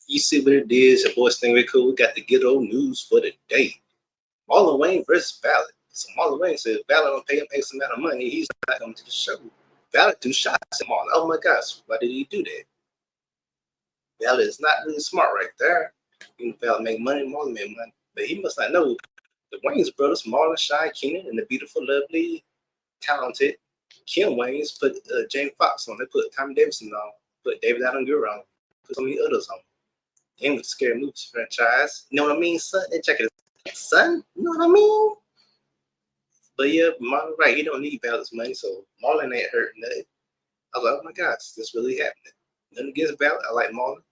You see what it is. Your boys think we're cool. We got the Ghetto news for the day. Marlon Wayne versus Valid. So Marlon Wayne said Valid don't pay him X amount of money. He's not coming to the show. Valid threw shots at Marlon. Oh my gosh, why did he do that? Valid is not really smart right there. You know, Valid make money, Marlon make money. But he must not know the Wayne's brothers, Marlon, Shy, Keenan, and the beautiful, lovely, talented Kim Wayne's put James Fox on. They put Tommy Davidson on. Put David Allen Greer on. Put so many others on. And with the Scary Movies franchise. You know what I mean, son? And check it out, son. You know what I mean? But yeah, Marlon, right, he don't need Valid's money, so Marlon ain't hurting nothing. I was like, oh my gosh, this really happening. Nothing against Valid. I like Marlon.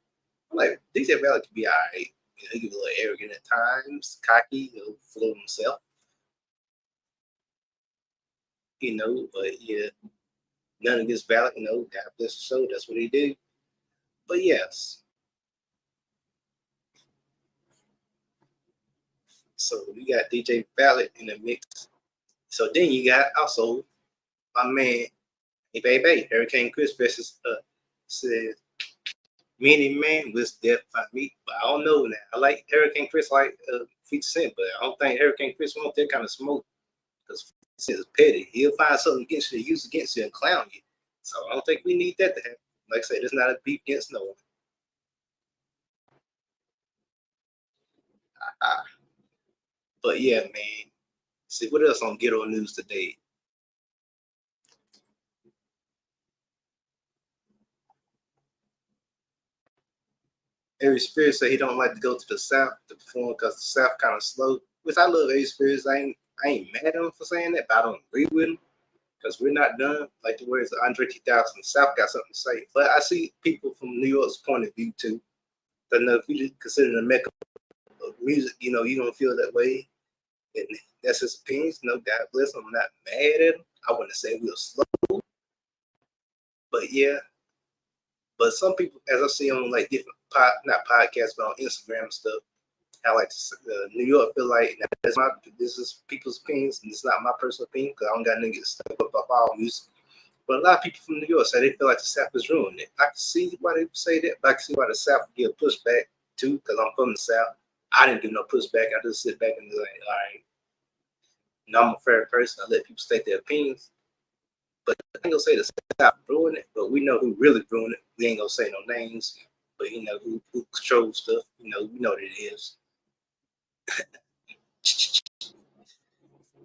I'm like, DJ Valid could be all right. You know, he can be a little arrogant at times, cocky, you know, full of himself. You know, but yeah, nothing against Valid, you know, God bless the show, that's what he did. But yes. So we got DJ Valid in the mix. So then you got also my man, hey baby, Hurricane Chris versus says Many Man was death by me. But I don't know now. I like Hurricane Chris like 50 Cent, but I don't think Hurricane Chris wants that kind of smoke. Because Cent is petty. He'll find something against you, use against you, and clown you. So I don't think we need that to happen. Like I said, it's not a beef against no one. Uh, but yeah, man. See what else on Ghetto News today? Aries Spears said he don't like to go to the South to perform because the South kind of slow. Which I love Aries Spears. I ain't mad at him for saying that, but I don't agree with him because we're not done. Like the words of Andre 3000, South got something to say. But I see people from New York's point of view too. But no, if you consider the mecca of music, you know, you don't feel that way. And that's his opinion. No, God bless him. I'm not mad at him. I wouldn't say we're slow. But yeah. But some people, as I see on like different not podcasts, but on Instagram and stuff, I like New York feel like this is people's opinions, and it's not my personal opinion because I don't got niggas get stuck up all music. But a lot of people from New York say they feel like the South is ruining it. I can see why they say that, but I can see why the South would give pushback too, because I'm from the South. I didn't give no pushback. I just sit back and be like, all right, no, I'm a fair person. I let people state their opinions. But I ain't gonna say the South ruined it, but we know who really ruined it. We ain't gonna say no names, but you know who controls stuff. You know, we know what it is.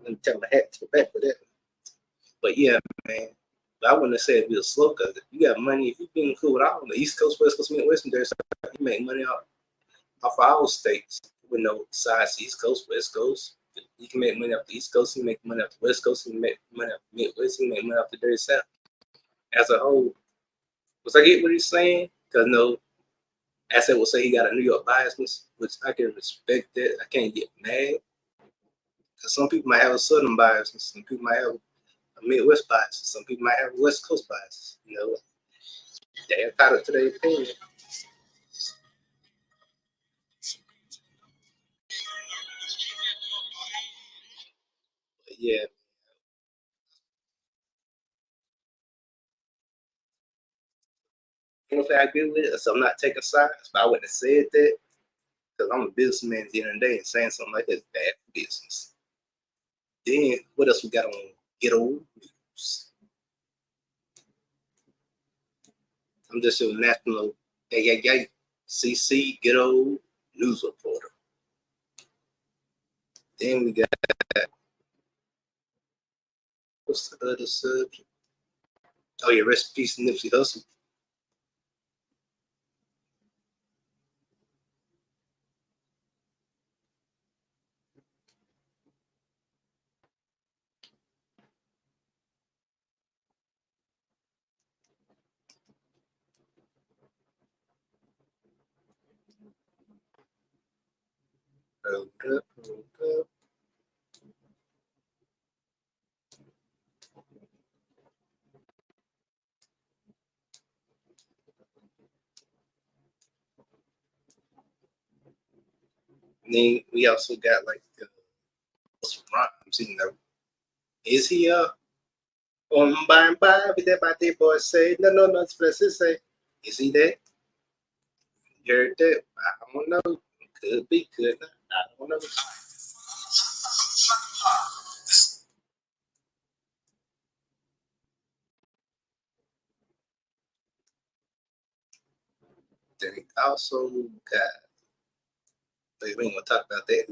Let me tell my hat to the back for that. But yeah, man. But I wouldn't have said we were slow because if you got money, if you've been cool with all the East Coast, West Coast, Midwest, and there's you make money off our states with no sides, East Coast, West Coast. You can make money off the East Coast, you can make money off the West Coast, you can make money off the Midwest, you can make money off the dirty South. As a whole, was I get what he's saying? Because no, Asset will say he got a New York biasness, which I can respect that. I can't get mad. Because some people might have a Southern bias, and some people might have a Midwest bias, some people might have a West Coast bias. You know, they're entitled to their opinion. But yeah, you know, if I agree with it, so I'm not taking sides, but I wouldn't have said that because I'm a businessman at the end of the day, and saying something like that is bad for business. Then what else we got on Ghetto News? I'm just your national CC Ghetto News reporter. Then we got what's the other subject? Oh yeah, rest in peace, Nipsey Hussle. Hold up, hold up. And then we also got like rhymes, you know. Is he on by and by with that boy say no it's blessed say is he that? You heard that? I don't know. Could be, could not. I don't know. They also got. Wait, we ain't gonna talk about that.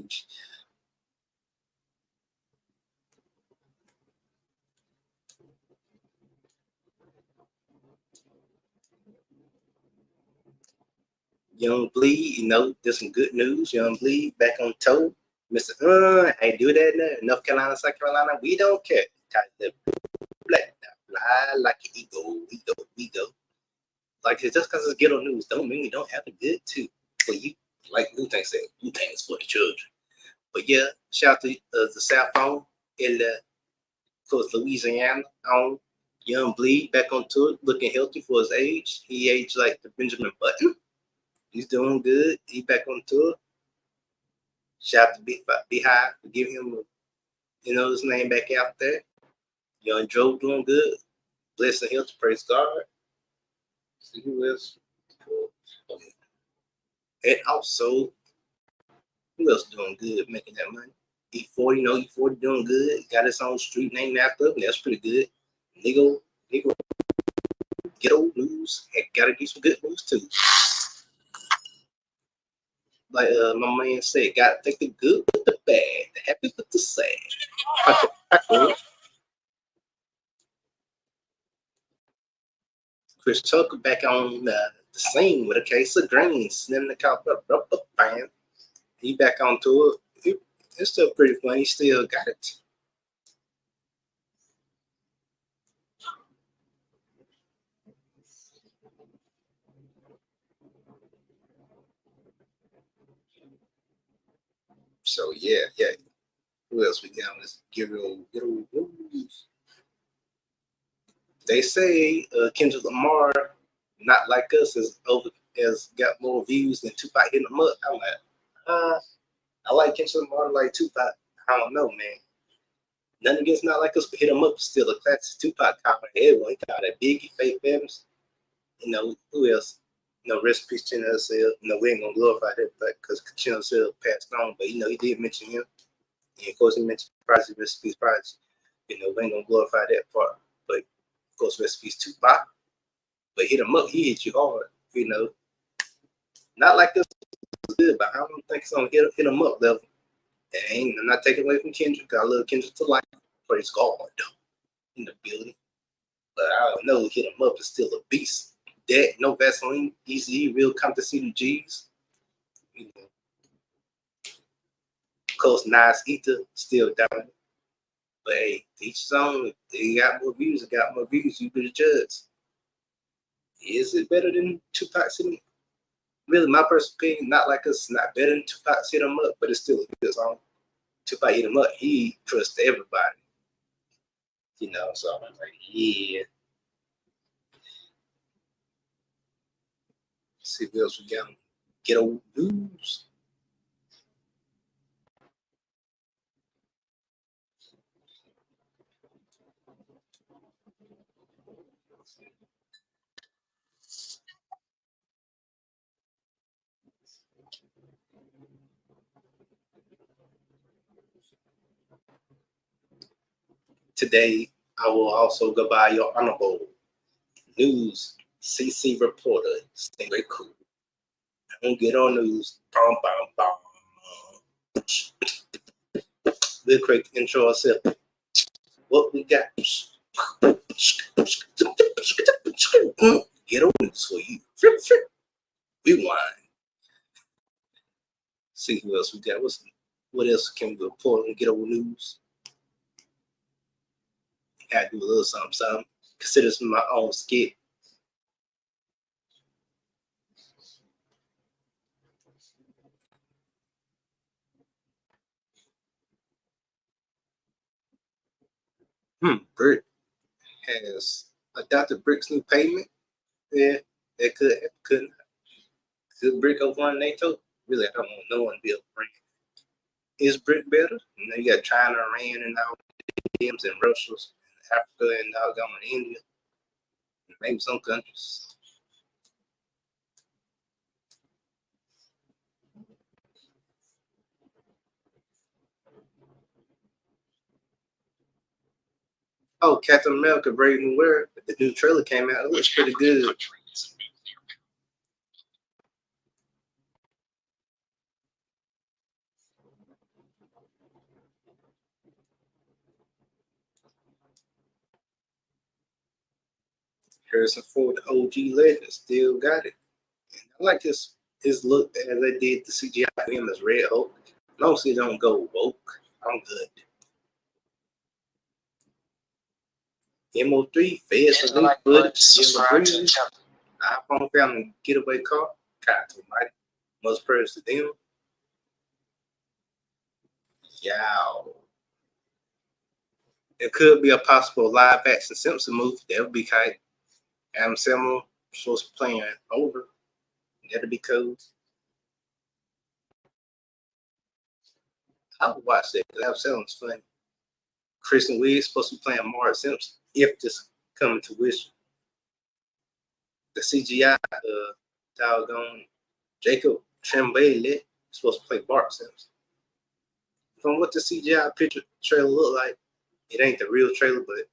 Young Bleed, there's some good news. Young Bleed back on tour. Mr. I do that now. North Carolina, South Carolina, we don't care. The black fly like an eagle, we go. Like it's just because it's ghetto news, don't mean we don't have a good too. For you, like Wu-Tang said, Wu-Tang is for the children. But yeah, shout out to the South on, and of course Louisiana on. Young Bleed back on tour, looking healthy for his age. He aged like the Benjamin Button. He's doing good. He back on tour. Shout out to Beehive for giving him, his name back out there. Young Joe doing good. Blessing Hill to praise God. See who else? Okay. And also, who else doing good making that money? E40, E40 doing good. Got his own street name after him. That's pretty good. Nigga, Ghetto news. Gotta do some good news too. Like my man said, gotta take the good with the bad, the happy with the sad. Chris Tucker back on the scene with a case of greens, sniffing the cop up, bam. He back on tour. It's still pretty fun. He still got it. So yeah. Who else we got? Let's get news. They say Kendrick Lamar, not like us, has got more views than Tupac hitting him up. I'm like, I like Kendrick Lamar like Tupac. I don't know, man. Nothing against not like us, but hit him up still a classic Tupac copper. Everyone he called that Biggie, Faith Evans. Who else? Rest in peace, Chin Sale. We ain't gonna glorify that, but because Chin Sale passed on, but he did mention him. And of course, he mentioned Prodigy, rest in peace, Prodigy. We ain't gonna glorify that part, but of course, rest in peace, Tupac. But hit him up, he hit you hard. Not like this was good, but I don't think it's on hit him up level. And I'm not taking away from Kendrick. I love Kendrick to life. Praise God in the building. But I don't know, hit him up is still a beast. That no Vaseline, easy, real Compton City G's. Of course, Nas Ether still down. But hey, each song, they got more views. They got more views. You be the judge. Is it better than Tupac City? Really, my personal opinion, not like us, not better than Tupac hit him up, but it's still a good song. Tupac hit him up, he trusts everybody. So I'm like, yeah. Let's see what else we got. Ghetto news. Today, I will also go by your honorable news CC reporter, Stingray Cool. I don't get on news. Bum, bum, bum. Real quick intro ourselves. What we got? Get on news for you. Rewind. See who else we got. What else can we report on Ghetto News? Gotta do a little something. Consider this my own skit. Brick has adopted Brick's new payment. Yeah, that couldn't Brick over on NATO. Really, I don't want no one to be able to bring it. Is Brick better? You got China, Iran, and all them and Russia, and Africa, and now going to India, and maybe some countries. Oh, Captain America: Brave New World. The new trailer came out. It looks pretty good. Harrison Ford, the OG legend, still got it. I like his look as they did the CGI for him as Red Hulk. As long as he don't go woke, I'm good. MO3 feds a new footage in the breeze. iPhone family getaway car. God almighty. Most prayers to them. Yow. It could be a possible live action Simpson movie. That would be kind. Adam Sandler supposed to playing over. That'd be cool. I would watch that because Adam Sandler's funny. Kristen Wiig supposed to be playing Marge Simpson if this coming to wish. The CGI doggone Jacob Tremblay supposed to play Bart Simpson. From what the CGI picture trailer look like, it ain't the real trailer, but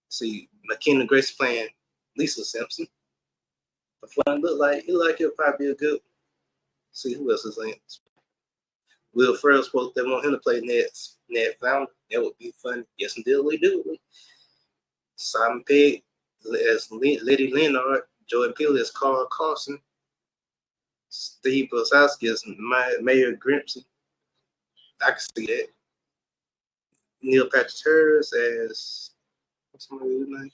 see McKenna Grace playing Lisa Simpson. The fun look like it'll probably be a good. See who else is in it. Will Ferrell supposed they want him to play Ned Flounder. That would be fun. Yes, indeed, we do. Simon Pegg as Lady Leonard, Jordan Peele as Carl Carson, Steve Bosowski as Mayor Grimpsey. I can see that. Neil Patrick Harris as what's my name?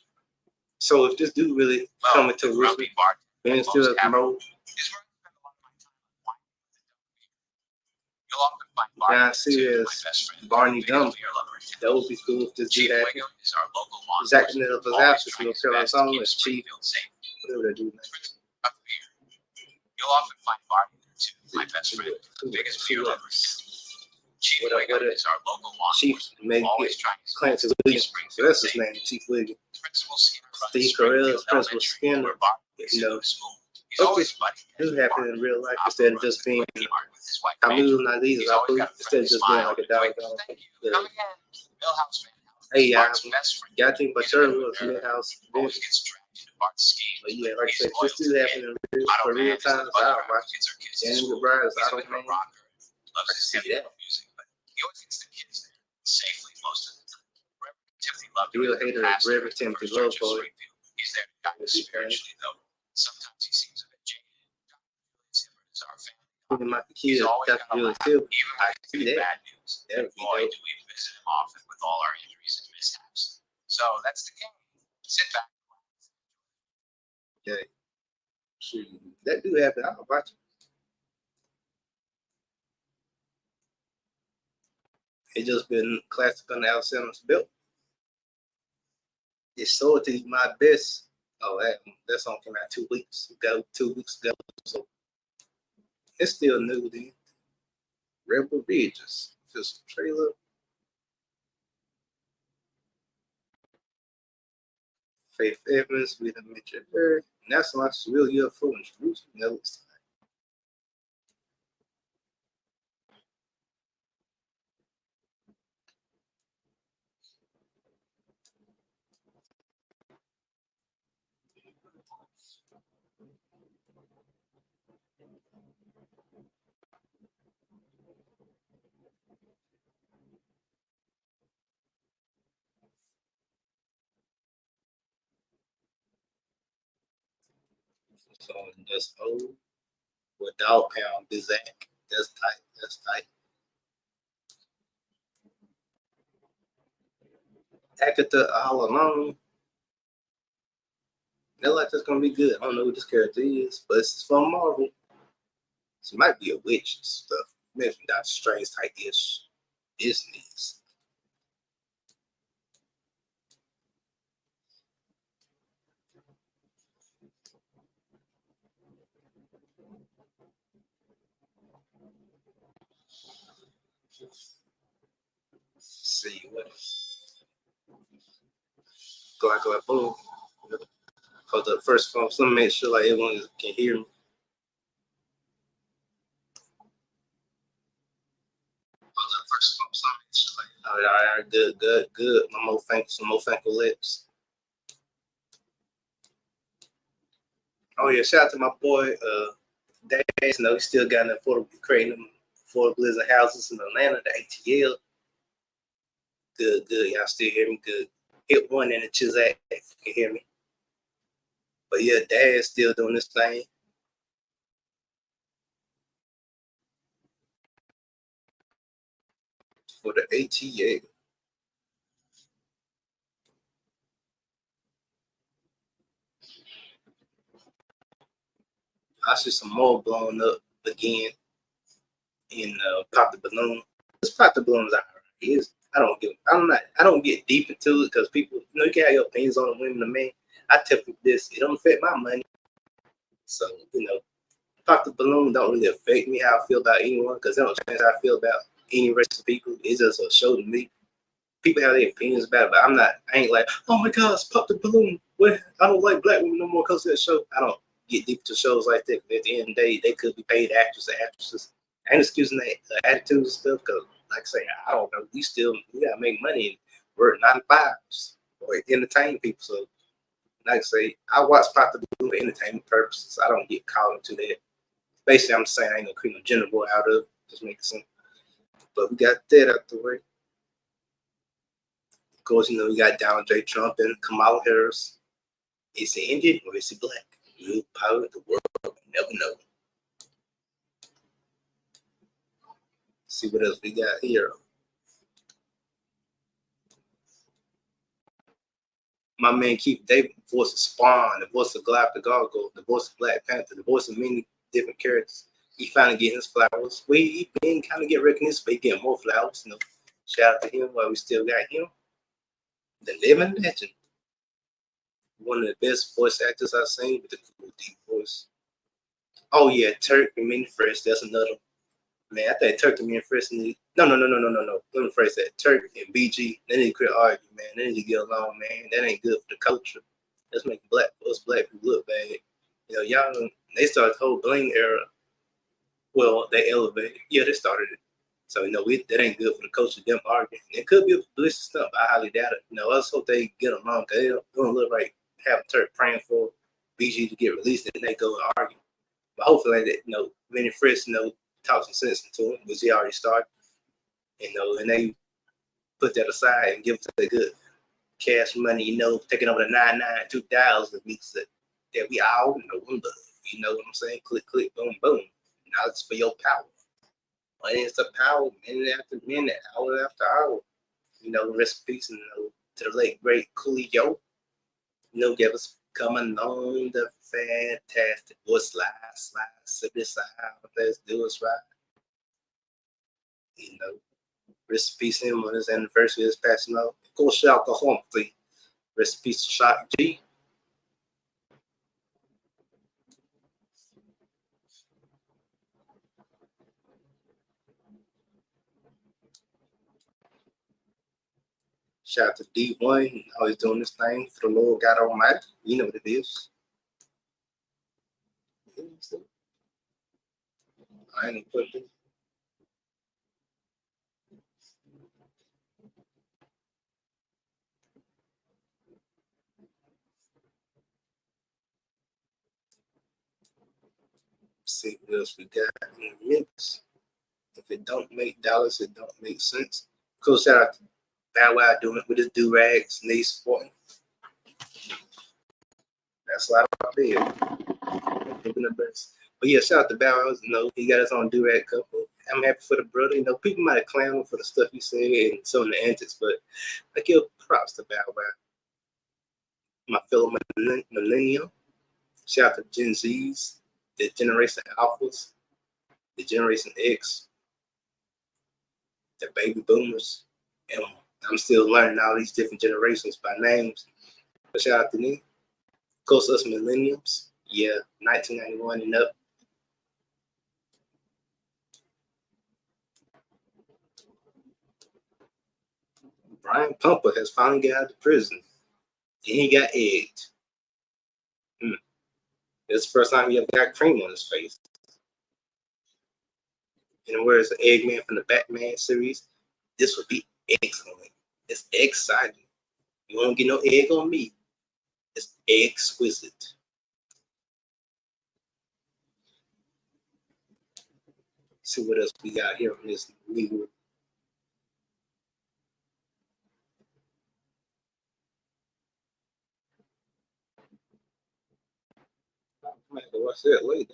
So if this dude really coming to Richmond, Ben still has promote. I see it as Barney Gump. That would be cool if this dude happened. Zach Neil Bosowski, North Carolina song as Chief. Whatever they do next. You'll often find Barney there too, my best friend, biggest fear lovers. Chief Wiggum is our local law Chief always trying to Clancy Williams. So that's his name, Chief Wiggum. Steve Carell is Principal Skinner. You know, hope this do happen in real life instead of just being Camille Nadiz, I believe, instead of just being like a doggone. Hey, y'all think Bachur was Midhouse. But yeah, like I said, this do happen in real times. I'll watch it. Danny McBride is I don't know. I can see that. He always gets the kids there safely most of the time. Timothy Love, Real hater of Reverend Timothy Love, boy. He's there to guide us spiritually, though. Sometimes he seems a bit jaded. Is our family. My kids got really too. I see that. Bad news. Boy, do we visit him often with all our injuries and mishaps. So that's the game. Sit back. Yeah. Shoot, that do happen. I'll watch it. It just been classic on Alexander's belt. It's sold to my best. Oh, that song came out 2 weeks ago. 2 weeks ago. So it's still new then. Rebel Ridges. Just trailer. Faith Evans, we done mentioned her. And that's not real UFO in Jerusalem. That looks so that's old. With Dog Pound, Bizak. That's tight. That's tight. Agatha all alone. That like that's gonna be good. I don't know who this character is, but it's from Marvel. So it might be a witch and stuff. Maybe Doctor Strange type ish. Disney's. See what go boom. Cause the first phone, some make sure like everyone can hear me. All right, good. Some more thankful lips. Oh yeah, shout out to my boy, Dash. He still got an affordable creating them affordable living houses in Atlanta, the ATL. Good. Y'all still hear me? Good. Hit one in the Chizak if you can hear me. But yeah, Dad's still doing this thing. For the ATA. I see some more blowing up again in Pop the Balloon. This Pop the Balloon is out here. I don't get deep into it because people, you can have your opinions on the women, the men. I tell people this, it don't affect my money. So, Pop the Balloon don't really affect me how I feel about anyone because it don't change how I feel about any race of people. It's just a show to me. People have their opinions about it, but I ain't like, oh my gosh, Pop the Balloon. Well, I don't like black women no more because of that show. I don't get deep to shows like that. At the end of the day, they could be paid actors or actresses. I ain't excusing their attitudes and stuff because, like I say, I don't know. We gotta make money and work 9 to 5s or entertain people. So, like I say, I watch Pop the Balloon for entertainment purposes. I don't get caught into that. Basically, I'm saying I ain't gonna create no gender war out of it. Just make it simple. But we got that out the way. Of course, we got Donald J. Trump and Kamala Harris. Is he Indian or is he black? Real power of the world. You never know. See what else we got here. My man Keith David, the voice of Spawn, the voice of Goliath the Gargoyle, the voice of Black Panther, the voice of many different characters. He finally getting his flowers. He been kind of get recognition, but he getting more flowers. Shout out to him while we still got him. The living legend. One of the best voice actors I've seen with the cool deep voice. Oh yeah, Turk and Minnie Fresh. That's another. Man, I think Turk and Minnie Fresh need. No. Let me phrase that. Turk and BG, they need to quit arguing, man. They need to get along, man. That ain't good for the culture. That's making us black people look bad. Y'all, they started the whole bling era. Well, they elevated. Yeah, they started it. So, that ain't good for the culture, them arguing. It could be a publicity stuff. I highly doubt it. I just hope they get along because they don't look like have Turk praying for BG to get released and they go and argue. But hopefully, Minnie Fresh, talk some sense into him, which he already started. And they put that aside and give us the good cash money, taking over the 992,000 means that we all know and love. You know what I'm saying? Click, click, boom, boom. Now it's for your power. Money is the power, minute after minute, hour after hour. Rest in peace, to the late great Coolio. Give us coming on the fantastic voice slide, sip this out, let's do us right. Rest in peace him on his anniversary is passing out. Go shout the home thing. Rest in peace, Shot G. Shout out to D1, always doing this thing for the Lord God Almighty. You know what it is. I ain't gonna put it. See what else we got in the mix. If it don't make dollars, it don't make sense. Cool, shout out to Bow Wow doing it with his do-rags, knee sporting. That's a lot of bed. The best. But yeah, shout out to Bow Wow. He got his own do-rag couple. I'm happy for the brother. People might have clowned him for the stuff he said and some of the antics, but I give props to Bow Wow. My fellow millennial. Shout out to Gen Zs, the Generation Alphas, the Generation X, the baby boomers. And I'm still learning all these different generations by names. But shout out to me. Of course, us millennials. Yeah, 1991 and up. Brian Pumper has finally got out of prison. Then he got egged. It's the first time he ever got cream on his face. And whereas the Eggman from the Batman series, this would be excellent. It's exciting. You won't get no egg on me. It's exquisite. See what else we got here on this new. I might have to watch that later.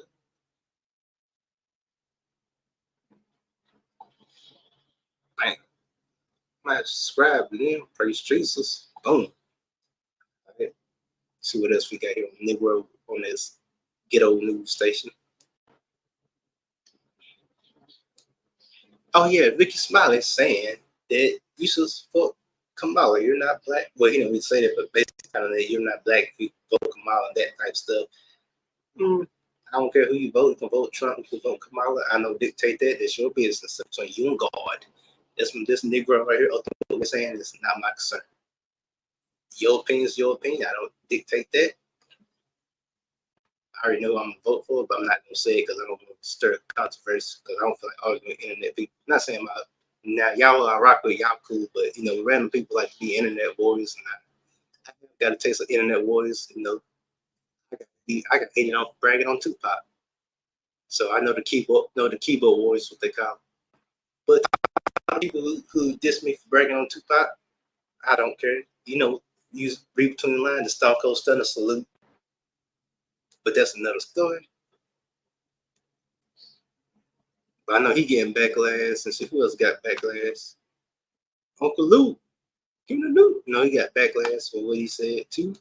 Man, might have to subscribe to them. Praise Jesus. Boom. All right. See what else we got here on Negro on this Ghetto news station. Oh yeah, Vicky Smiley saying that you should fuck Kamala. You're not black. Well, he didn't really say that, but basically kind of that you're not black if you vote Kamala and that type of stuff. I don't care who you vote. You can vote Trump. You can vote Kamala. I don't dictate that. It's your business. It's between you and God. This Negro right here, what we're saying is not my concern. Your opinion is your opinion. I don't dictate that. I already know I'm gonna vote for it, but I'm not gonna say it because I don't want to stir controversy. Because I don't feel like arguing with internet people. I'm not saying about now y'all I rock with y'all cool, but random people like to be internet warriors, and I got a taste of internet warriors. I got hated on bragging on Tupac, so I know the keyboard warriors what they call. But people who diss me for bragging on Tupac, I don't care. Use read between the lines, the Stone Cold Stunner salute. But that's another story. But I know he getting backlash, and see who else got backlash. Uncle Luke, give him the Luke. No, he got backlash for what he said too.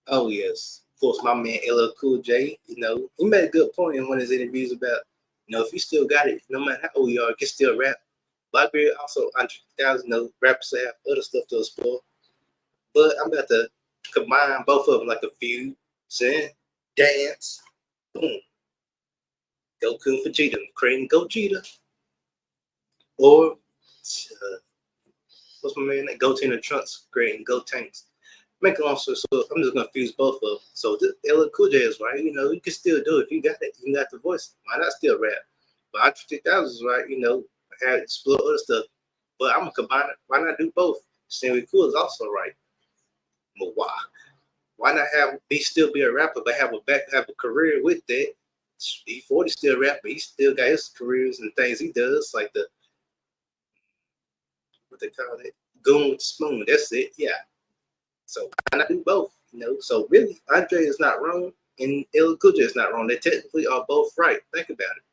Oh yes, of course, my man LL Cool J. He made a good point in one of his interviews about, if you still got it, no matter how old you are, you can still rap. But I agree also, Andre 3000, rappers have other stuff to explore. But I'm about to combine both of them like a feud, sing, dance, boom. Goku and Vegeta, creating Gogeta. Or, what's my man? Goten and Trunks, creating Gotenks. Make a long story short, I'm just gonna fuse both of them. So this LL Cool J is right. You can still do it if you got it. You got the voice. Why not still rap? But Andre 3000 is right. I had to explore other stuff. But I'm gonna combine it. Why not do both? Stanley Cool is also right. But why not still be a rapper, but have a career with that? E40 still rap, but he still got his careers and things he does, like what they call it, goon with the spoon. That's it. Yeah. So why not do both? So really, Andre is not wrong, and LL Cool J is not wrong. They technically are both right. Think about it.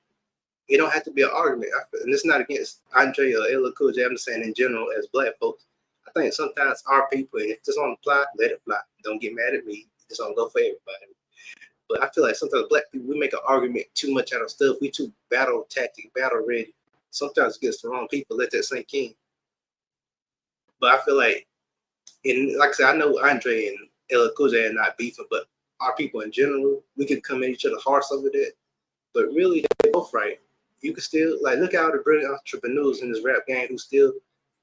It don't have to be an argument, and it's not against Andre or LL Cool J. I'm just saying in general, as black folks, I think sometimes our people, if this don't apply, let it fly. Don't get mad at me. This don't go for everybody. But I feel like sometimes black people, we make an argument too much out of stuff. We too battle tactic, battle ready. Sometimes it gets the wrong people. Let that sink in. But I feel like, and like I said, I know Andre and LL Cool J are not beefing, but our people in general, we can come at each other harsh over that. But really, they're both right. You can still look at all the brilliant entrepreneurs in this rap game who still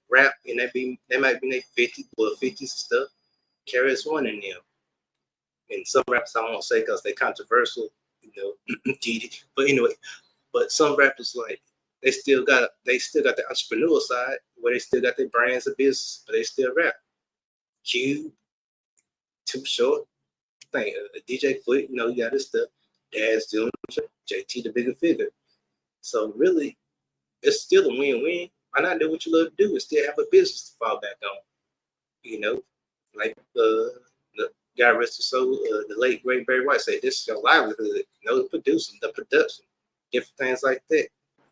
rap, and they might be in their 50s and stuff. Carries one in them. And some rappers I won't say because they're controversial, but anyway, but some rappers they still got the entrepreneurial side where they still got their brands of business, but they still rap. Cube, Too Short, DJ Quick, you got his stuff. Dad's doing JT the bigger figure. So really, it's still a win-win. Why not do what you love to do and still have a business to fall back on? Like the guy rest his soul, the late great Barry White said, "This is your livelihood. The producing, the production, different things like that,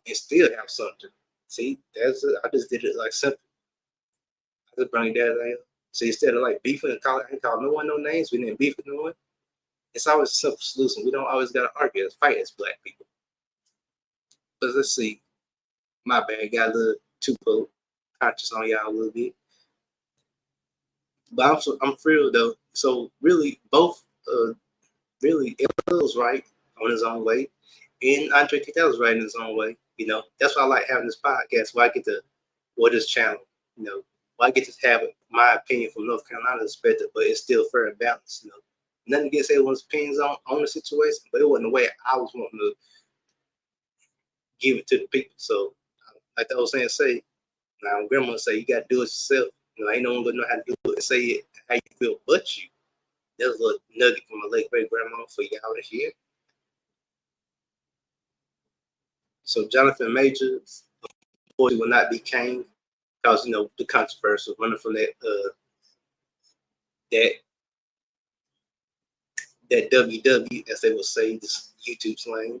and still have something." See, I just did it simple. I just bring that out. So instead of beefing and calling no one no names, we didn't beef with no one. It's always a simple solution. We don't always gotta argue and fight as black people. But let's see. My bad, got a little too conscious on y'all a little bit. But I'm for real though. So really, both really LL's right on his own way, and Andre 3000 was right in his own way. That's why I like having this podcast. Where I get to, or this channel. Where I get to have my opinion from North Carolina perspective, but it's still fair and balanced. Nothing against everyone's opinions on the situation, but it wasn't the way I was wanting to give it to the people. So, like I was saying, now grandma say you gotta do it yourself. Ain't no one gonna know how to do it and say it how you feel but you. That was a little nugget from my late great grandma for y'all to hear. So Jonathan Majors, of course, he will not be Kane because the controversy running from that WW, as they would say, this YouTube slang.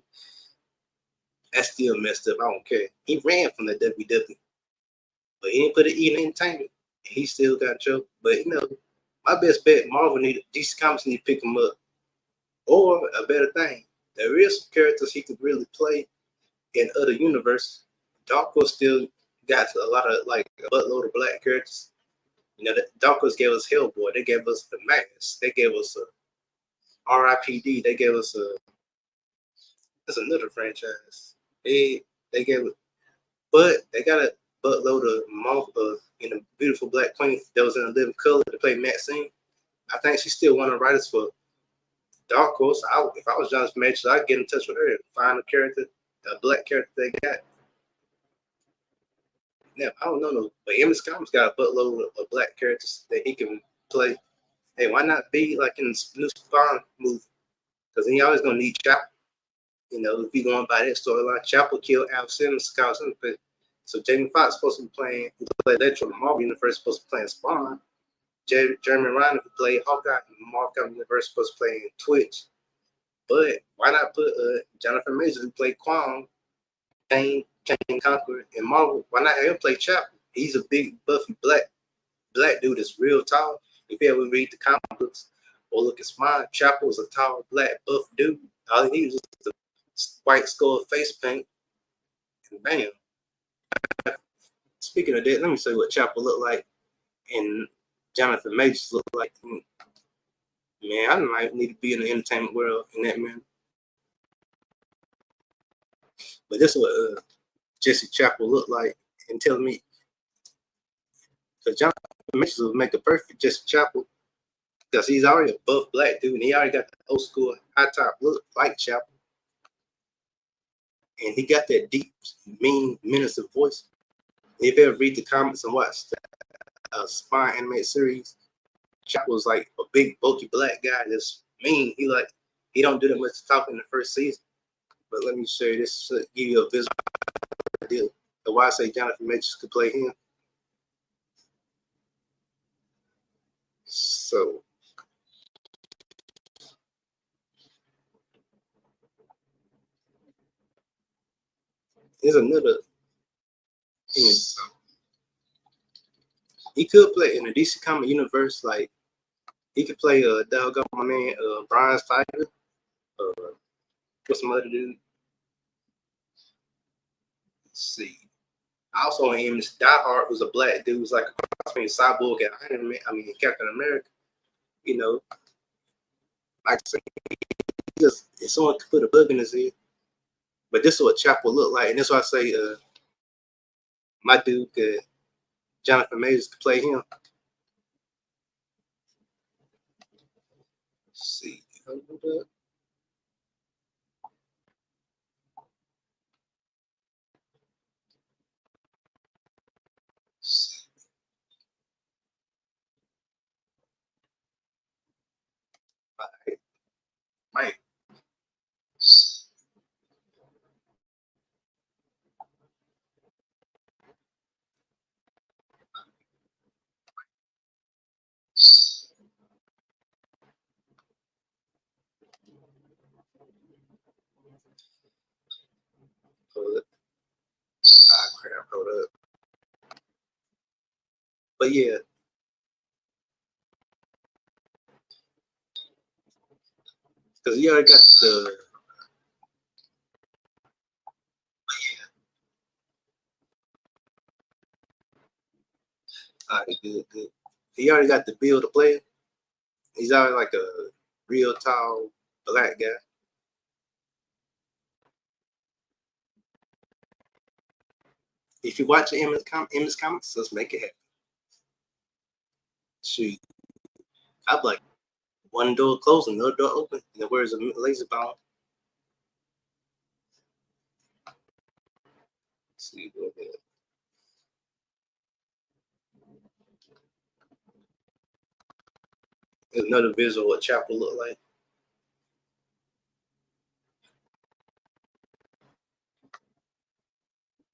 That's still messed up. I don't care. He ran from the WW, but he didn't put it in entertainment. He still got trouble. But my best bet, Marvel DC Comics need to pick him up. Or a better thing, there is some characters he could really play in other universes. Dark Horse still got a lot of a buttload of black characters. The Dark Horse gave us Hellboy. They gave us the Mask. They gave us R.I.P.D. They gave us that's another franchise. They gave it, but they got a buttload of in a beautiful black queen that was in a living color to play Maxine. I think she's still one of the writers for Dark Horse. If I was Jonathan Majors, I'd get in touch with her and find a black character they got. Now, I don't know, but Image Comics got a buttload of black characters that he can play. Hey, why not be like in the new Spawn movie? Because he always gonna need Chapel. If you're going by that storyline, Chapel killed Al Simmons, so Jamie Foxx supposed to be playing, who played Electro in the Marvel Universe, supposed to be playing Spawn. Jeremy Renner, who played Hawkeye in the Marvel Universe, supposed to play in Twitch. But why not put Jonathan Majors, who played Kwang, King Conqueror in Marvel? Why not have him play Chapel? He's a big, buffy black dude that's real tall. If you ever read the comic books or look at Spawn, Chapel was a tall, black, buff dude. All he needed was the white skull face paint, and bam. Speaking of that, let me show you what Chapel looked like and Jonathan Majors looked like. Man, I might need to be in the entertainment world in that man. But this is what Jesse Chapel looked like, and tell me, because Jonathan Majors would make a perfect Jesse Chapel, because he's already a buff black dude, and he already got the old school high top look like Chapel. And he got that deep, mean, menacing voice. If you ever read the comments and watch the Spawn animated series, Chapel was like a big, bulky black guy that's mean. He don't do that much talking in the first season. But let me show you this to give you a visual idea of why I say Jonathan Majors could play him. So here's another image. He could play in the DC comic universe, like he could play doggone my man Brian Tiger, what's some other dude? Let's see. Also in Image, Die Hard was a black dude, was like a cross between Cyborg and Iron Man. I mean Captain America. Like I said, if someone could put a bug in his head. But this is what Chapel looked like, and that's why I say my dude Jonathan Majors could play him. Let's see. Man. Hold up. Crap, hold up. But yeah. Because you already got the all right, good. He already got the build to play. He's already like a real tall black guy. If you watch Image Comics, let's make it happen. Shoot. I'm like, one door closed, another door open. And the words of laser bone. See what that. There's another visual what chapel look like.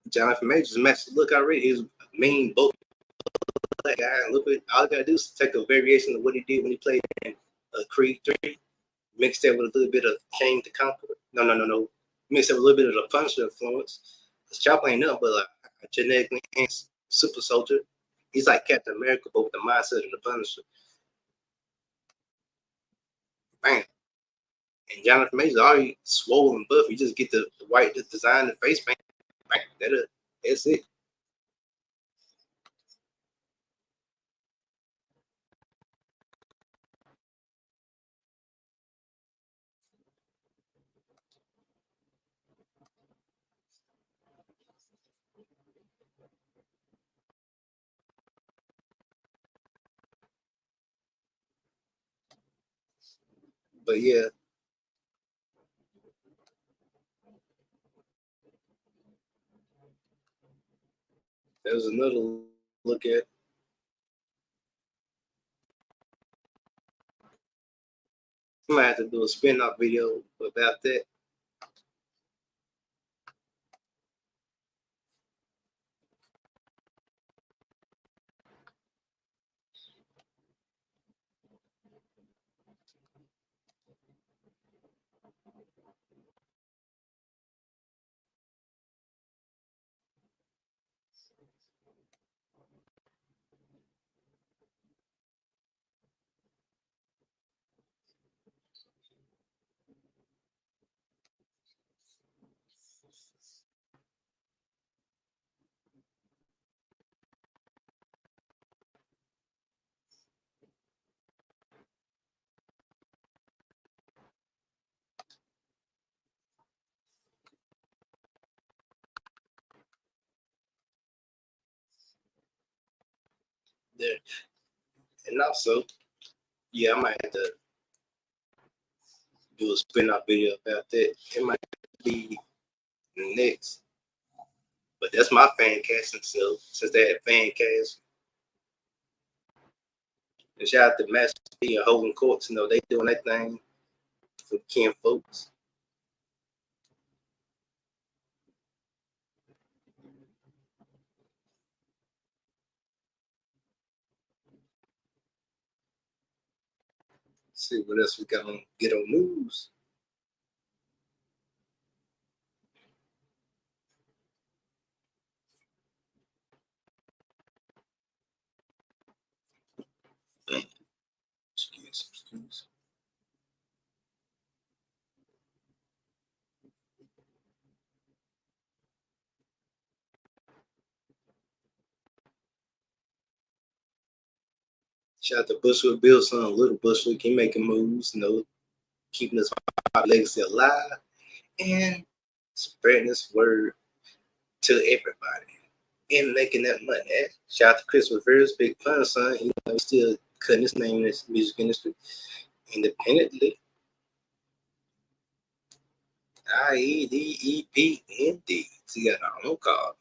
Jonathan Majors messed look already. He's mean both that guy. And look what all I gotta do is take a variation of what he did when he played in Creed 3, mixed that with a little bit of King the Conqueror. No. Mixed that with a little bit of the Punisher influence. Because Chopper ain't nothing but like a genetically enhanced super soldier. He's like Captain America, but with the mindset of the Punisher. Bam. And Jonathan Majors already swollen buff. You just get the white the design, the face paint. Bam. That's it. But yeah, there's another look at. I might have to do a spin-off video about that. There. And also, yeah, I might have to do a spin-off video about that. It might be next. But that's my fan casting, so since they had fan cast. And shout out to Master P and Holding Courts, they doing that thing for Ken folks. Let's see what else we got on Ghetto News. Excuse. Shout out to Bushwick Bill's son, Little Bushwick. He making moves, keeping his legacy alive and spreading this word to everybody and making that money. Shout out to Chris Rivera's Big Pun son. He's still cutting his name in this music industry independently. IEDEPND. He got our own card.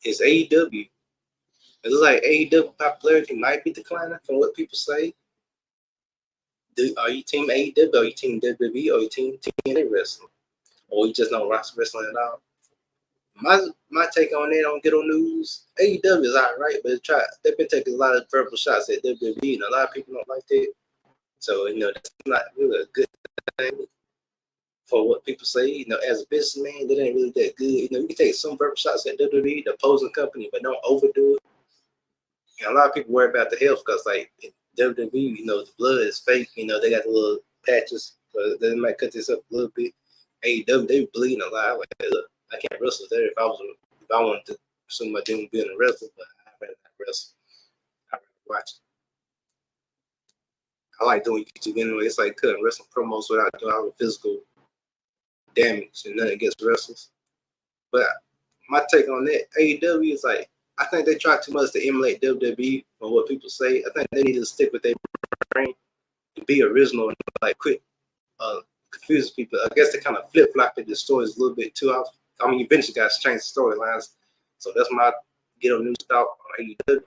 It's AEW. It looks like AEW popularity might be declining from what people say. Are you team AEW? Are you team WWE? Or are you team TNA wrestling? Or you just don't watch wrestling at all? My take on that on Ghetto News, AEW is all right, but they've been taking a lot of verbal shots at WWE, and a lot of people don't like that. So that's not really a good thing for what people say. As a businessman, that ain't really that good. You can take some verbal shots at WWE, the opposing company, but don't overdo it. And a lot of people worry about the health because, like in WWE, the blood is fake. They got the little patches, but they might cut this up a little bit. AEW, they bleeding a lot. Like, look, I can't wrestle there if I wanted to assume I didn't be in a wrestler, but I'd rather not wrestle. I'd rather watch it. I like doing YouTube anyway. It's like cutting wrestling promos without doing all the physical damage and nothing against wrestlers. But my take on that, AEW is like, I think they try too much to emulate WWE from what people say. I think they need to stick with their brain and be original and like quit confusing people. I guess they kind of flip flopping the stories a little bit too often. I mean, eventually guys change the storylines. So that's my Ghetto News thought on AEW.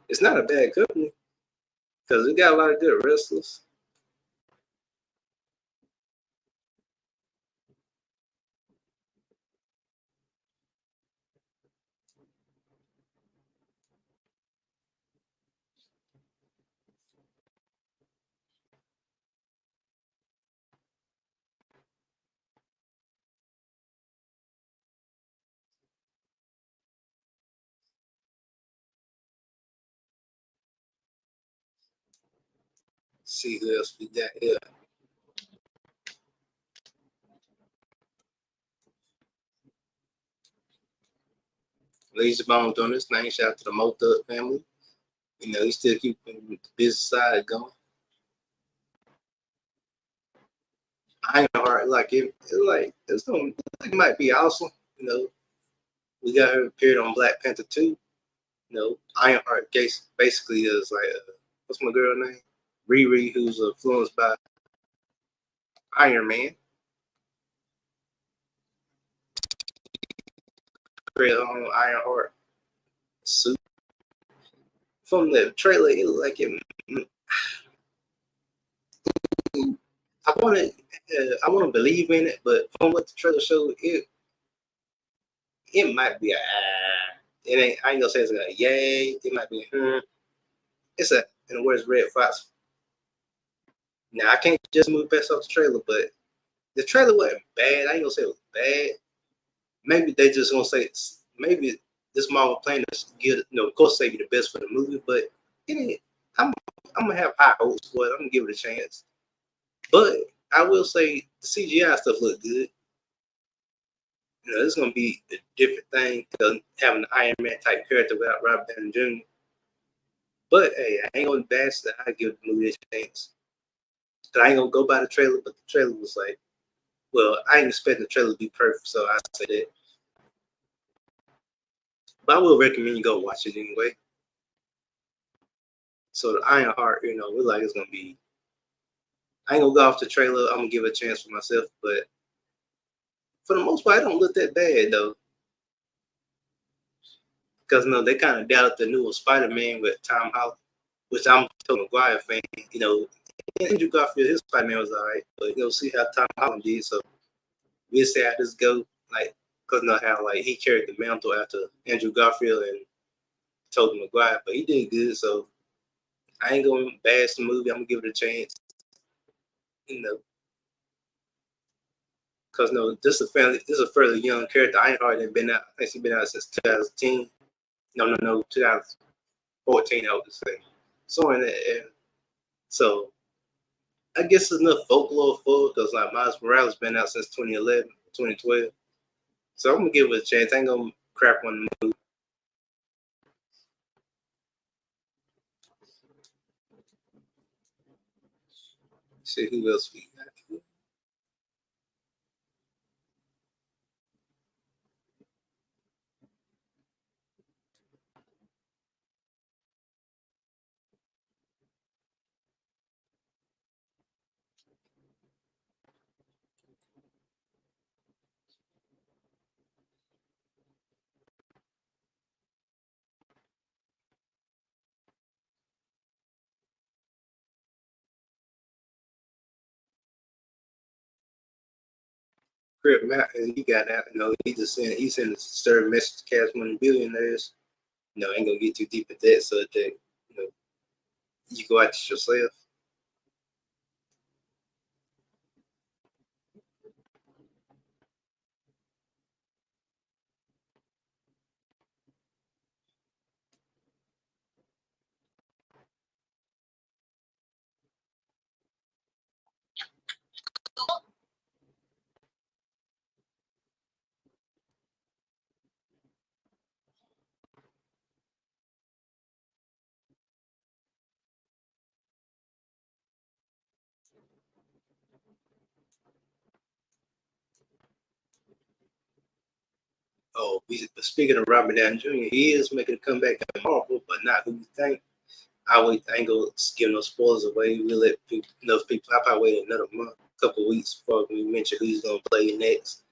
It's not a bad company because it got a lot of good wrestlers. See who else we got here. Lazy Bone doing this thing. Shout out to the Mo Thug family. You know, he still keeping the business side going. Ironheart, like it might be awesome. You know, we got her appeared on Black Panther 2. You know, Ironheart basically is like what's my girl name? Riri, who's influenced by Iron Man. Created her own Ironheart suit. From the trailer, it looked like it. I want to believe in it, but from what the trailer showed, it might be a. It ain't. I ain't gonna say it's a yay. It might be. It's a. In the words, Red Fox. Now I can't just move past off the trailer, but the trailer wasn't bad. I ain't gonna say it was bad. Maybe they just gonna say maybe this Marvel plan is get of course say be the best for the movie, but it ain't. I'm I'm gonna have high hopes for it. I'm gonna give it a chance. But I will say the CGI stuff look good. You know, it's gonna be a different thing than having an Iron Man type character without Robert Downey Jr. But hey, I ain't gonna bash that. I give the movie a chance. I ain't gonna go by the trailer, but the trailer was like, well, I ain't expecting the trailer to be perfect, so I say that. But I will recommend you go watch it anyway. So the Ironheart, you know, we like it's gonna be. I ain't gonna go off the trailer. I'm gonna give it a chance for myself, but for the most part, it don't look that bad though. Because no, they kind of doubted the new Spider-Man with Tom Holland, which I'm a Tobey Maguire fan. You know, Andrew Garfield, his Spider-Man was alright, but you know, see how Tom Holland did. So we'll see how this go. Like, cause know how like he carried the mantle after Andrew Garfield and Tobey Maguire, but he did good. So I ain't gonna bash the movie. I'm gonna give it a chance. You know, cause no, this is a fairly young character. Ironheart ain't been out. I think she's been out since 2010. No, 2014. I would say. So in that area. So I guess it's enough folklore for it because like Miles Morales been out since 2011, 2012. So I'm gonna give it a chance. I ain't gonna crap on the movie. See who else we got. Crip Matt, and he got out. You know, he sent a certain message to Cash Money Billionaires. You know, I ain't gonna get too deep into that, so that you know you go at it yourself. Oh, speaking of Robert Downey Jr., he is making a comeback in Marvel, but not who you think. I ain't gonna give no spoilers away. We'll let enough people. I probably wait another month, couple weeks before we mention who he's gonna play next,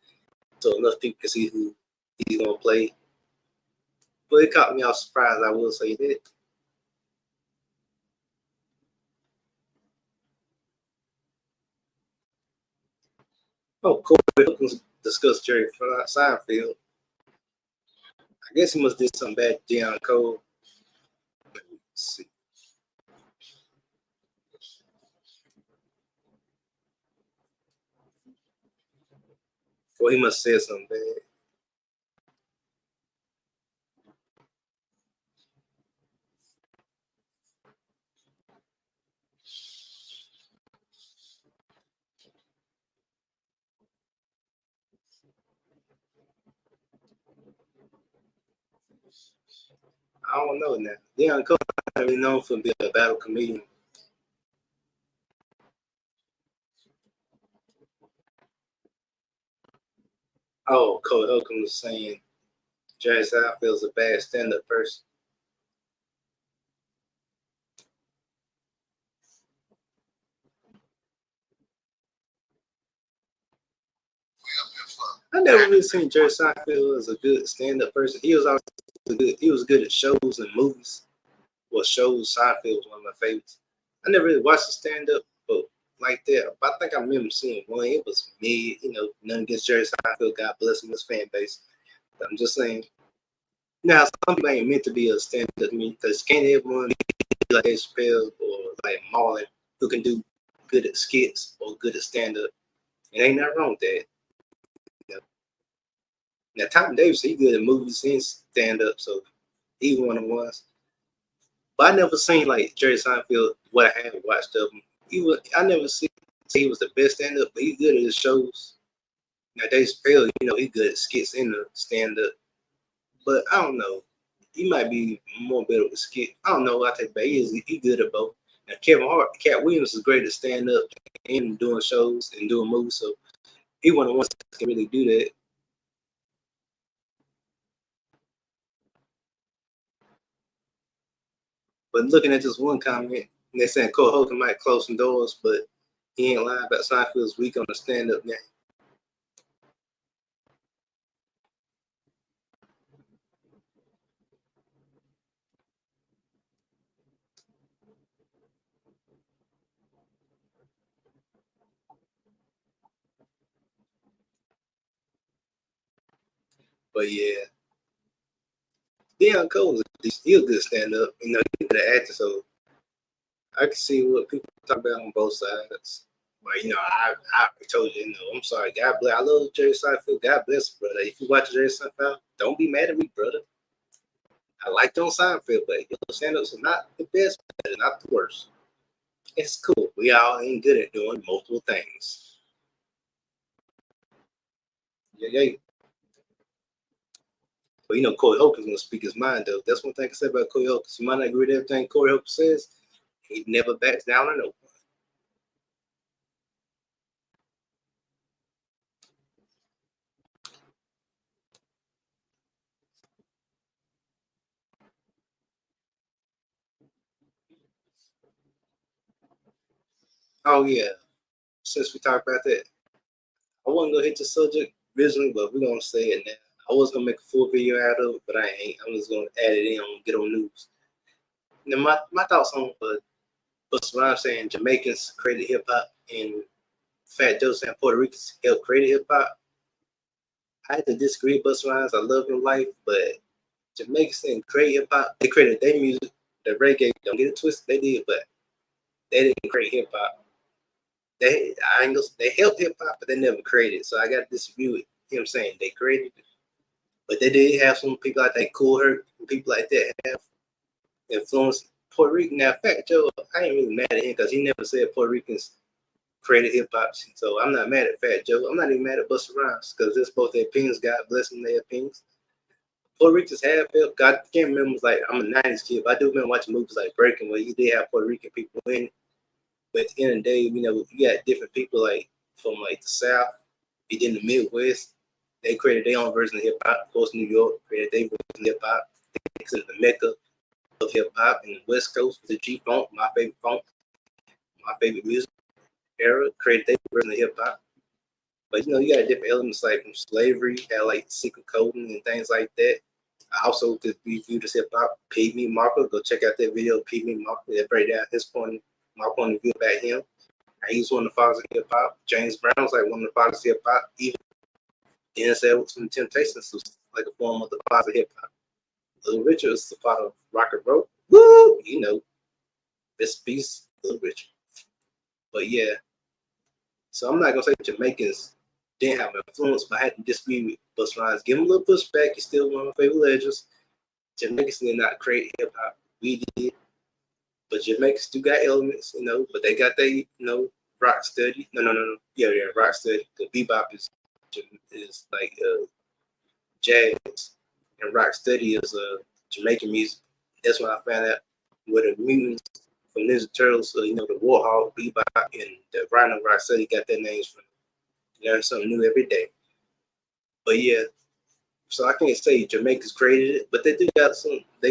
so enough people can see who he's gonna play. But it caught me off surprise. I will say that. Oh, Corey Holcomb discussed Jerry Seinfeld. I guess he must did something bad to Deion Cole. Let's see. Well, he must have said something bad. I don't know now. Deion Cole is really known for being a battle comedian. Oh, Corey Holcomb was saying Jerry Seinfeld is a bad stand-up person. I never really seen Jerry Seinfeld as a good stand-up person. He was always good. He was good at shows and movies. Well, shows. Seinfeld was one of my favorites. I never really watched the stand-up, but like that. But I think I remember seeing one. It was me. Nothing against Jerry Seinfeld. God bless him, his fan base. But I'm just saying. Now, some people ain't meant to be a stand-up me because can't everyone be like Dave Chappelle or like Marlon who can do good at skits or good at stand-up. It ain't nothing wrong with that. Now, Tom Davis, he good at movies and stand up, so he one of the ones. But I never seen like Jerry Seinfeld. What I have watched of him, I never see he was the best stand up, but he good at his shows. Now, Dave Chappelle, he good at skits in the stand up, but I don't know. He might be more better with skit. I don't know. I take back. He good at both. Now, Cat Williams is great at stand up and doing shows and doing movies, so he one of the ones that can really do that. But looking at this one comment, they're saying Cole Holcomb might close some doors, but he ain't lying about Seinfeld's weak on the stand-up game. But yeah, Deion Cole he a good stand-up. He's a good actor, so I can see what people talk about on both sides. But I told you, I'm sorry. God bless. I love Jerry Seinfeld. God bless, brother. If you watch Jerry Seinfeld, don't be mad at me, brother. I like on Seinfeld, but stand-ups are not the best, but not the worst. It's cool. We all ain't good at doing multiple things. Yeah, yeah. But Corey Holcomb gonna speak his mind though. That's one thing I say about Corey Holcomb. You might not agree with everything Corey Holcomb says. He never backs down on no. Oh yeah. Since we talked about that, I wasn't gonna hit the subject originally, but we're gonna say it now. I was gonna make a full video out of it, but I ain't. I'm just gonna add it in on Ghetto News. Now my thoughts on what's what I'm saying. Jamaicans created hip hop and Fat Joe saying Puerto Ricans helped create hip hop. I had to disagree with Busta Rhymes. I love him life, but Jamaicans didn't create hip hop. They created their music, the reggae. Don't get it twisted. They did, but they didn't create hip hop. They helped hip hop, but they never created it. So I got to disagree with him saying they created it. But they did have some people like that, Cool Herc, and people like that have influenced Puerto Rican. Now, Fat Joe, I ain't really mad at him because he never said Puerto Ricans created hip hop. So I'm not mad at Fat Joe. I'm not even mad at Busta Rhymes because it's both their opinions. God bless them, their opinions. Puerto Ricans have helped. God, I can't remember. Like I'm a '90s kid, but I do remember watching movies like Breaking, where you did have Puerto Rican people in it. But at the end of the day, you got different people like from like the South, you did the Midwest. They created their own version of hip hop. Of course, New York created their version of hip hop. It's the mecca of hip hop, and the West Coast, the G funk, my favorite music era, created their version of hip hop. But you got different elements like from slavery, had like secret coding and things like that. I also could be viewed as hip hop. Pygmy Marco, go check out that video. Pygmy Marco, that break down my point of view about him. He's one of the fathers of hip hop. James Brown's like one of the fathers of hip hop. Even Denzel with some Temptations was like a form of the father of hip hop. Little Richard is the father of rock and roll. Woo! This piece, Little Richard. But yeah, so I'm not gonna say Jamaicans didn't have influence, but I had to disagree with Busta Rhymes. Give him a little pushback. He's still one of my favorite legends. Jamaicans did not create hip hop. We did. But Jamaicans do got elements, but they got rock steady. No. Yeah, rock steady. The bebop is like jazz, and rock steady is Jamaican music. That's when I found out where the mutants from Ninja Turtles, the Warhawk, bebop, and the Rhino rock steady got their names from. Learn something new every day. But yeah, so I can't say Jamaica's created it, but they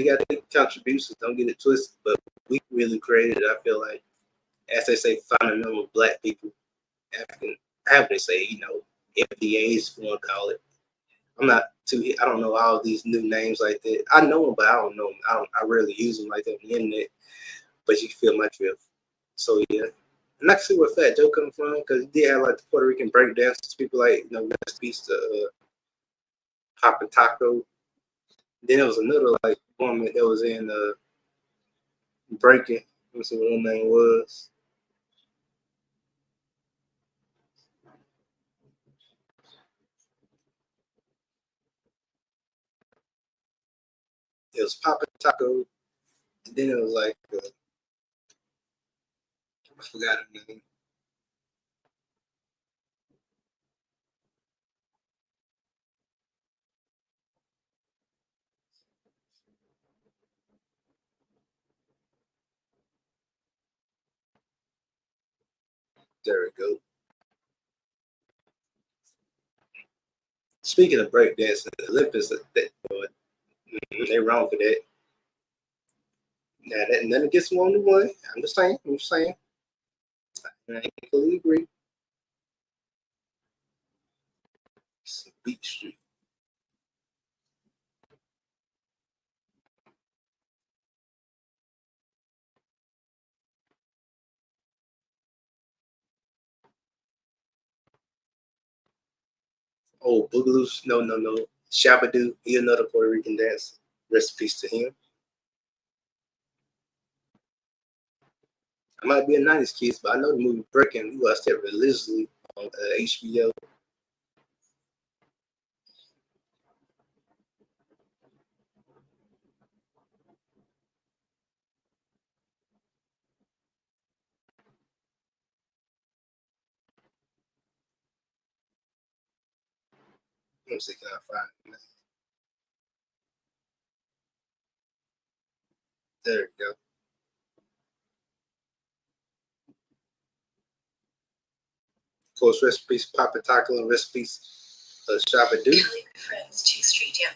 got their contributions. Don't get it twisted. But we really created it. I feel like, as they say, fundamental black people, African, how would they say, FDAs, if you want to call it. I don't know all these new names like that. I know them, but I don't know them. I rarely use them like that on the internet, but you feel my drift. So yeah. And I can see where Fat Joe come from, because he did have like the Puerto Rican break dances, people like, rest in peace to Papa Taco. Then there was another like woman that was in breaking. Let's see what her name was. It was Papa Taco. And then it was like I forgot her name. There we go. Speaking of breakdancing, the Olympics, they wrong for that. Now that nothing against 1-1. I'm just saying. I fully agree. Beach Street. Oh, Boogaloo. No. Shabadoo. He another Puerto Rican dancer. Rest in peace to him. I might be a 90s kid, but I know the movie Breaking. We watched that religiously on HBO. Let me see, can I find it? There we go. Of course, rest in peace, Papa Taco, and rest in peace, Shabadoo. Friends, 2 Street, yeah.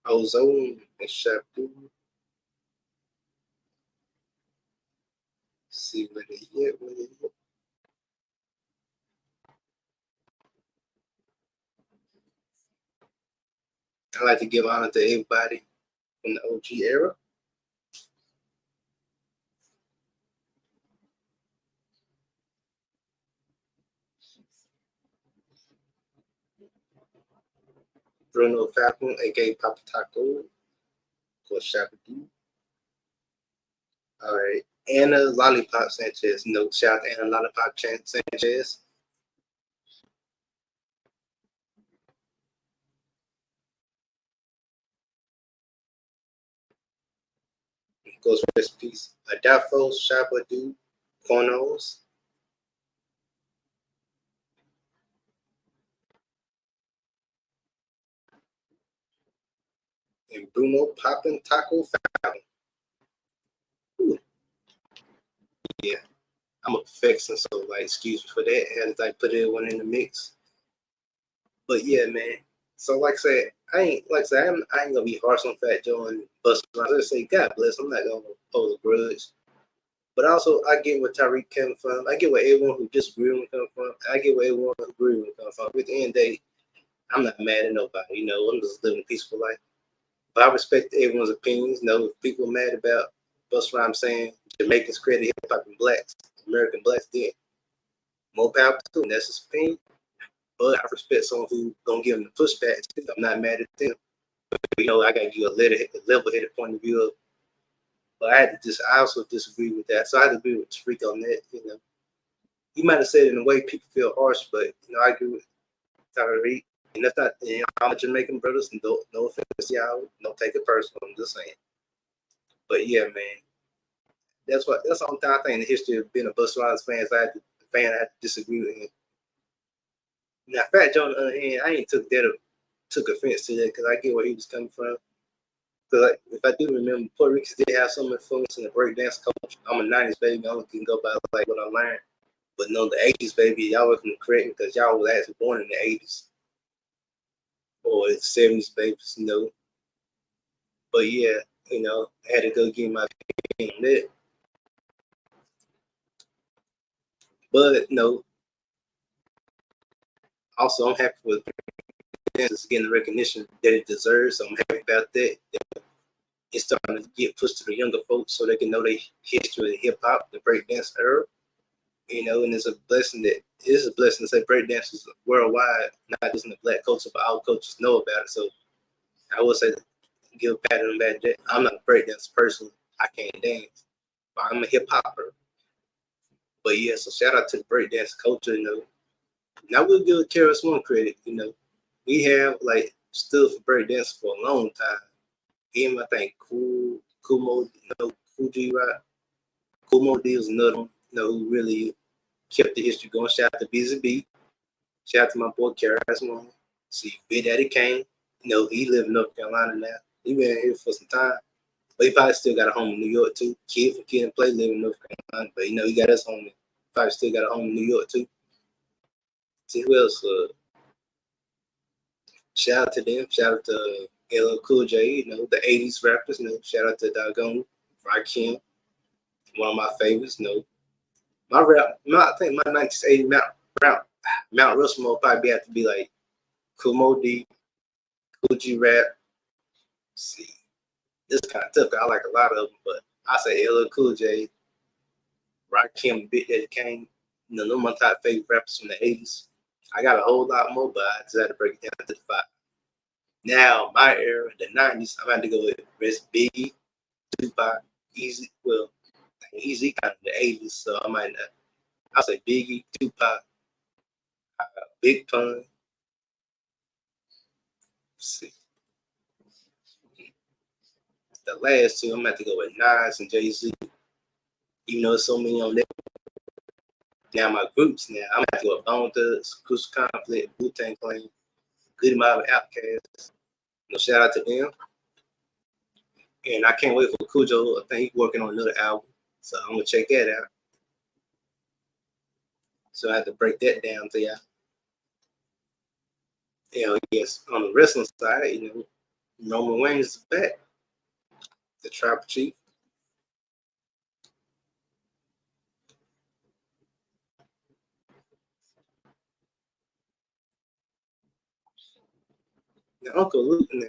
Ozone and Shabadoo. See where they at. I like to give honor to everybody from the OG era. Bruno Falcon, aka Papa Taco, or Shabadoo. All right. Anna Lollipop Sanchez. No, shout out to Anna Lollipop Sanchez. Of course, rest in peace. Adafo Shabadoo Cornos. And Bruno Poppin Taco Falcon. Ooh. yeah, I'm a perfectionist, so like, excuse me for that. I had to like put everyone in the mix. But yeah, man. So like I said, I ain't gonna be harsh on Fat Joe and Busta Rhymes. I just say God bless. I'm not gonna hold a grudge. But also, I get where Tyreek coming from. I get where everyone who disagree with him coming from. I get where everyone who agree with him coming from. At the end of the day, I'm not mad at nobody. You know, I'm just living a peaceful life. But I respect everyone's opinions. You know, if people are mad about Busta Rhymes saying Jamaicans created hip hop and blacks, American blacks did, more power to them. That's his opinion. But I respect someone who gonna give them the pushback. I'm not mad at them. You know, I gotta give a level-headed point of view of. But I also disagree with that. So I had to agree with Tariq on that. You know, he might have said it in a way people feel harsh, but you know, I agree with Tariq. And that's not, you know, I'm a Jamaican brothers, and no offense, y'all, don't take it personal. I'm just saying. But yeah, man, that's the only time I think in the history of being a Busta Rhymes fan, I had to disagree with him. Now, Fat Joe, on the other hand, I ain't took offense to that because I get where he was coming from. Because like, if I do remember, Puerto Ricans did have some influence in the breakdance culture. I'm a '90s baby. I only can go by like what I learned. But no, the '80s baby, y'all wasn't correct because y'all was actually born in the '80s or the '70s babies, you know. But yeah, you know, I had to go get my opinion on that. But no, also I'm happy with it's getting the recognition that it deserves. So I'm happy about that. It's starting to get pushed to the younger folks so they can know the history of hip hop, the breakdance era. You know, and it's a blessing that it is a blessing to say breakdance is worldwide, not just in the black culture, but all cultures know about it. So I would say give a pat on the back. I'm not a breakdance person. I can't dance, but I'm a hip hopper. But yeah, so shout out to the breakdance culture. You know, now we'll give KRS One credit. You know, we have like stood for breakdance for a long time. Him, I think, Kumo, you know, Fuji Rock, Kumo D was another one, you know, who really kept the history going. Shout out to BZB. Shout out to my boy KRS One. See, Big Daddy Kane. You know, he live in North Carolina now. He been here for some time. But he probably still got a home in New York too. Kid from Kid and Play live in North Carolina. But you know, he got his home. Probably still got a home in New York too. See who else? Shout out to them. Shout out to LL Cool J, you know, the 80s rappers, you know. Shout out to Doggone, Rakim, one of my favorites, you know. I think my 1980 Mount Rushmore probably have to be like Kumo D, Cool G Rap. See, this kind of tough. I like a lot of them, but I say LL Cool J, Rakim, Big Daddy Kane. You know, those are my top favorite rappers from the 80s. I got a whole lot more, but I just had to break it down to the five. Now, my era, the 90s, I'm about to go with Rest Biggie, Tupac, Easy. Well, Easy kind of the 80s, so I might not. I'll say Biggie, Tupac, Big Pun. See, the last two, I'm about to go with Nas and Jay Z. Even though there's so many on there. Now my groups now, I'm about to go with Bone Thugs, Crucial Conflict, Wu Tang Clan, Goody Mob, Outkast. You know, shout out to them. And I can't wait for Cujo. I think he's working on another album, so I'm gonna check that out. So I have to break that down to y'all. You know, yes, on the wrestling side, you know, Roman Reigns is back, the tribal chief. Now, Uncle Luke, and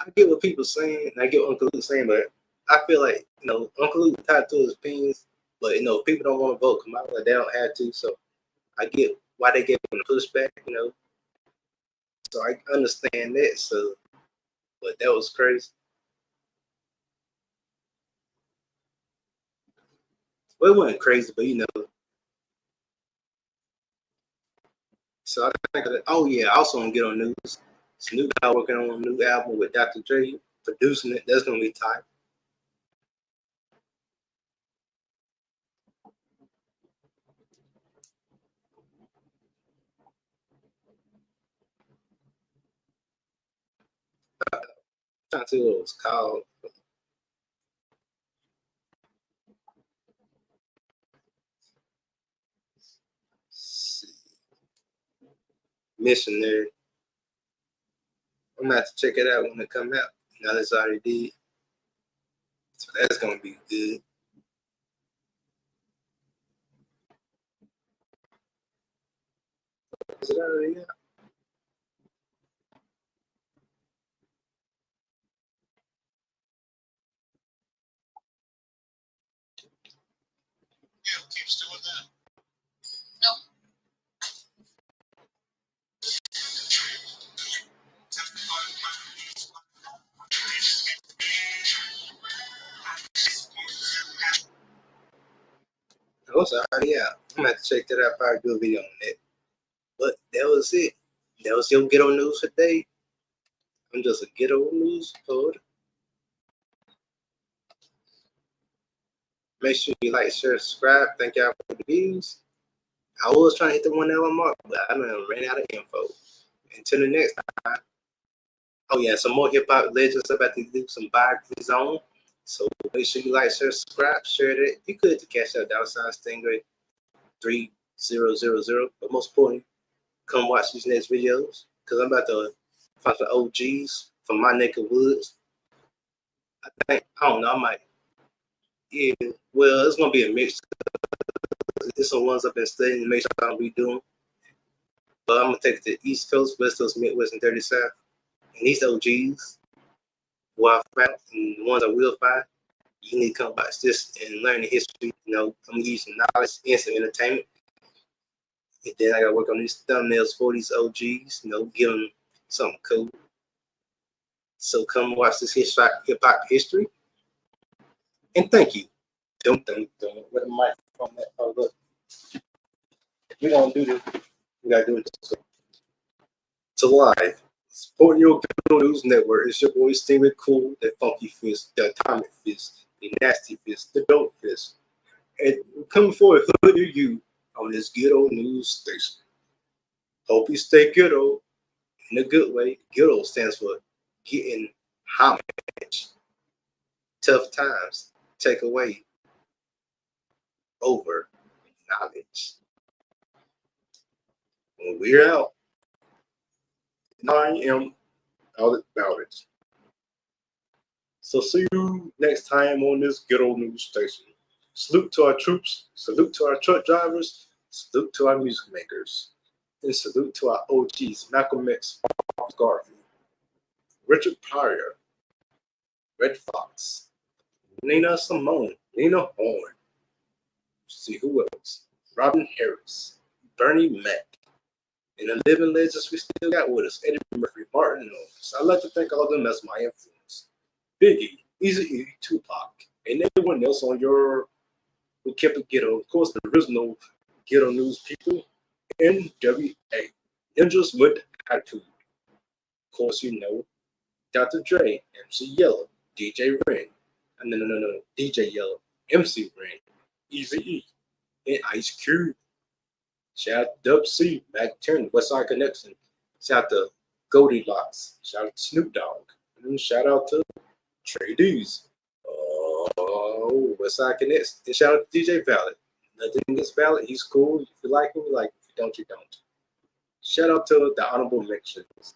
I get what people saying, and I get what Uncle Luke saying, but I feel like, you know, Uncle Luke tied to his opinions, but, you know, if people don't want to vote come out, like, they don't have to. So I get why they gave him the pushback, you know. So I understand that. So, but that was crazy. Well, it wasn't crazy, but, you know, so I think that, oh yeah, I also want to get on news. Snoop Dogg working on a new album with Dr. Dre, producing it. That's gonna be tight. I'm trying to see what it was called. Missionary. I'm gonna have to check it out when it come out. Now that's already did. So that's gonna be good. Is it already out? Yeah, keeps doing that. It was already out. I'm gonna have to check that out. Probably do a video on that. But that was it. That was your ghetto news for today. I'm just a ghetto news reporter. Make sure you like, share, subscribe. Thank y'all for the views. I was trying to hit the 1 hour mark, but I done ran out of info. Until the next time. Oh yeah, some more hip hop legends about to do some biographies on. So make sure you like, share, subscribe, share that. You could to catch up $Stingray 3000. But most importantly, come watch these next videos because I'm about to find some OGs from my neck of woods. I don't know, I might. Yeah, well, it's gonna be a mix. There's some ones I've been studying to make sure I don't be doing. But I'm gonna take it to the East Coast, West Coast, Midwest, and 30 South. And these OGs, who I found, and the ones I will find, you need to come watch this and learn the history. You know, I'm gonna give you some knowledge and some entertainment. And then I gotta work on these thumbnails for these OGs. You know, give them something cool. So come watch this hip hop history. And thank you. Don't. Where the microphone at? Oh, look. We're gonna do this. We gotta do it to live. Support your Ghetto News Network. It's your boy Ting with Cool, the Funky Fist, the Atomic Fist, the Nasty Fist, the Dope Fist. And coming for a hood of you on this Ghetto News station. Hope you stay ghetto in a good way. Ghetto stands for getting homage. Tough times take away over knowledge. When we're out, I am out about it. So see you next time on this Ghetto News station. Salute to our troops, salute to our truck drivers, salute to our music makers, and salute to our OGs, Malcolm X, Garvey, Richard Pryor, Red Fox, Nina Simone, Nina Horn. See who else? Robin Harris, Bernie Mac, and the living legends we still got with us, Eddie Murphy, Martin Lawrence. I'd like to thank all of them as my influence. Biggie, Eazy-E, Tupac, and everyone else on your who kept it ghetto. Of course, the original Ghetto News people, NWA, Ninjas with Attitude. Of course, you know, Dr. Dre, MC Yellow, DJ Ren. No, DJ Yellow, MC Ren, Eazy-E, and Ice Cube. Shout out to Dub C, Mac 10, Westside Connection. Shout out to Goldilocks. Shout out to Snoop Dogg. And shout out to Trey D's. Oh, Westside Connection. And shout out to DJ Valid. Nothing against Valid. He's cool. If you like him, you like him. If you don't, you don't. Shout out to the honorable mentions.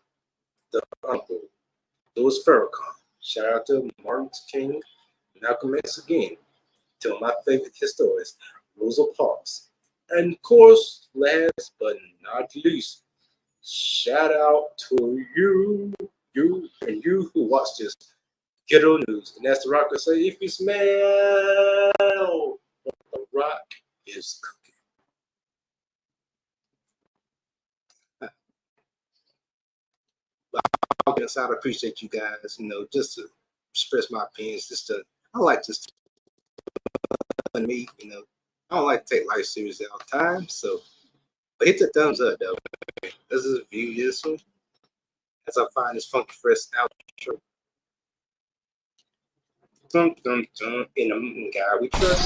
The Honorable Louis Farrakhan. Shout out to Martin King, Malcolm X again. To my favorite historians, Rosa Parks. And of course, last but not least, shout out to you who watch this Ghetto News. And that's the rocker say, if you smell what the rock is cooking. Inside, I appreciate you guys, you know, just to express my opinions, I like just to me, you know. I don't like to take life seriously all the time, so but hit the thumbs up though. Let's just view this one as I find this funky fresh outro. In the guy we trust.